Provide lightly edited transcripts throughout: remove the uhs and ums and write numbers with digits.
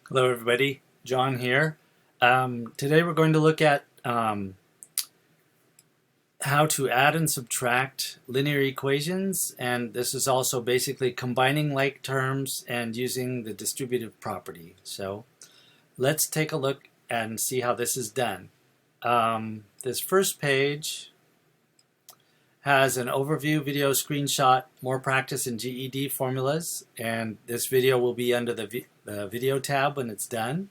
Hello everybody, John here. Today we're going to look at how to add and subtract linear equations, and this is also basically combining like terms and using the distributive property. So let's take a look and see how this is done. This first page has an overview video screenshot, more practice in GED formulas, and this video will be under the video tab when it's done.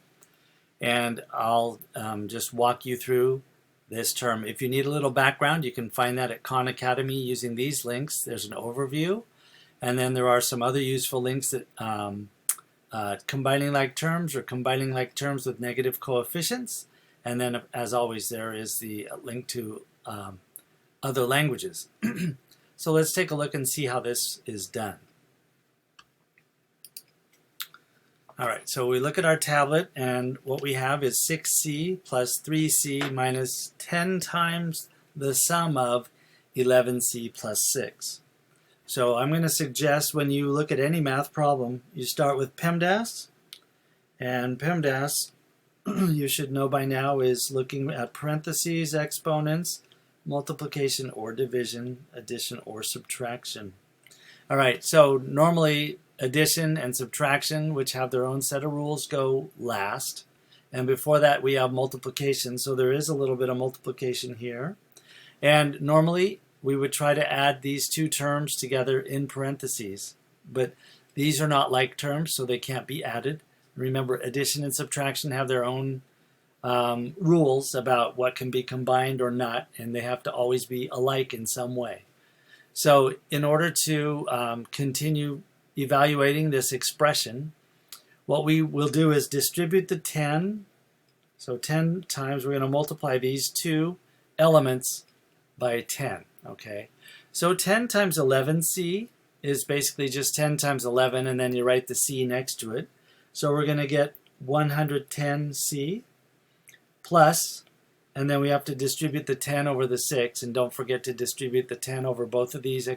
And I'll just walk you through this term. If you need a little background, you can find that at Khan Academy using these links. There's an overview, and then there are some other useful links that combining like terms or combining like terms with negative coefficients. And then, as always, there is the link to other languages. So let's take a look and see how this is done. All right, so we look at our tablet, and what we have is 6c plus 3c minus 10 times the sum of 11c plus 6. So I'm going to suggest when you look at any math problem, you start with PEMDAS. And PEMDAS, you should know by now, is looking at parentheses, exponents, multiplication or division, addition or subtraction. All right, so normally addition and subtraction, which have their own set of rules, go last. And before that, we have multiplication. So there is a little bit of multiplication here. And normally, we would try to add these two terms together in parentheses. But these are not like terms, so they can't be added. Remember, addition and subtraction have their own rules about what can be combined or not, and they have to always be alike in some way. So in order to continue evaluating this expression, what we will do is distribute the 10. So 10 times, we're going to multiply these two elements by 10. Okay, so 10 times 11c is basically just 10 times 11, and then you write the c next to it. So we're going to get 110c plus, and then we have to distribute the 10 over the 6, and don't forget to distribute the 10 over both of these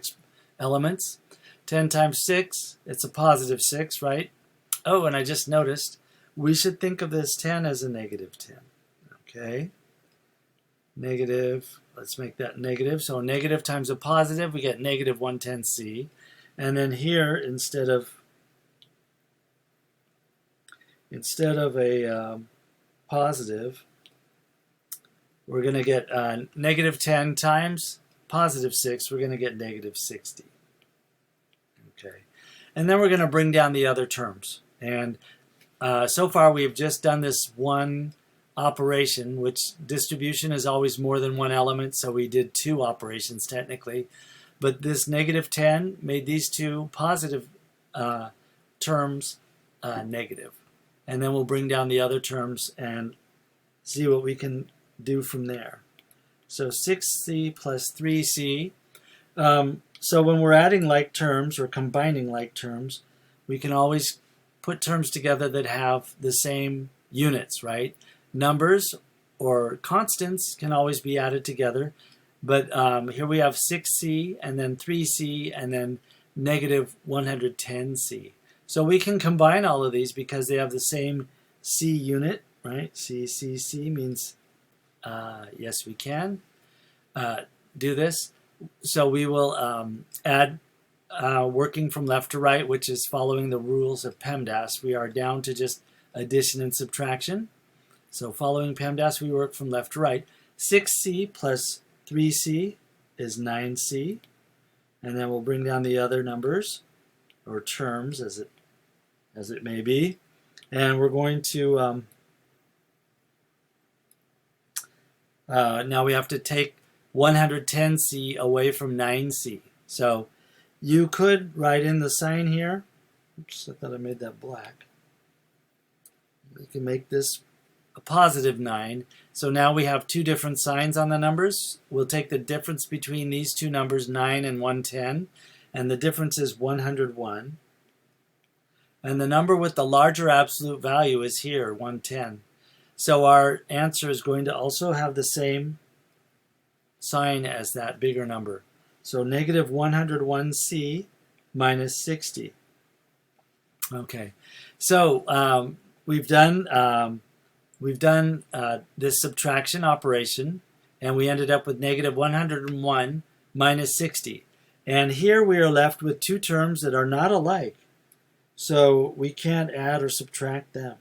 elements. 10 times 6, it's a positive 6, right? Oh, and I just noticed, we should think of this 10 as a negative 10. Okay? Negative, let's make that negative. So negative times a positive, we get negative 110c. And then here, instead of a positive, we're going to get negative 10 times positive 6, we're going to get negative 60. Okay, and then we're going to bring down the other terms. And so far we've just done this one operation, which distribution is always more than one element, so we did two operations technically. But this negative 10 made these two positive terms negative. And then we'll bring down the other terms and see what we can do from there. So 6c plus 3c. So when we're adding like terms or combining like terms, we can always put terms together that have the same units, right? Numbers or constants can always be added together. But here we have 6c and then 3c and then negative 110c. So we can combine all of these because they have the same c unit, right? C means yes, we can do this. So we will add working from left to right, which is following the rules of PEMDAS. We are down to just addition and subtraction. So following PEMDAS, we work from left to right. 6c plus 3c is 9c. And then we'll bring down the other numbers, or terms as it may be. And we're going to, now we have to take 110c away from 9c. So you could write in the sign here. Oops, I thought I made that black. You can make this a positive 9. So now we have two different signs on the numbers. We'll take the difference between these two numbers, 9 and 110, and the difference is 101. And the number with the larger absolute value is here, 110. So our answer is going to also have the same sign as that bigger number. So negative 101c minus 60. Okay, so we've done this subtraction operation, and we ended up with negative 101 minus 60. And here we are left with two terms that are not alike, so we can't add or subtract them.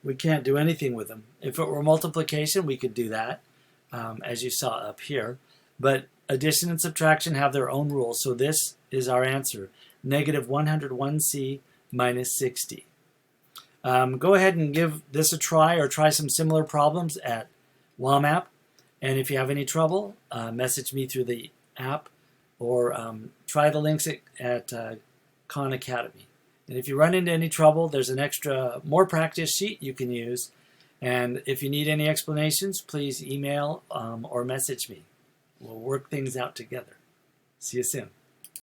We can't do anything with them. If it were multiplication, we could do that, as you saw up here. But addition and subtraction have their own rules, so this is our answer, negative 101c minus 60. Go ahead and give this a try, or try some similar problems at WOMAP. And if you have any trouble, message me through the app, or try the links at Khan Academy. And if you run into any trouble, there's an extra more practice sheet you can use. And if you need any explanations, please email or message me. We'll work things out together. See you soon.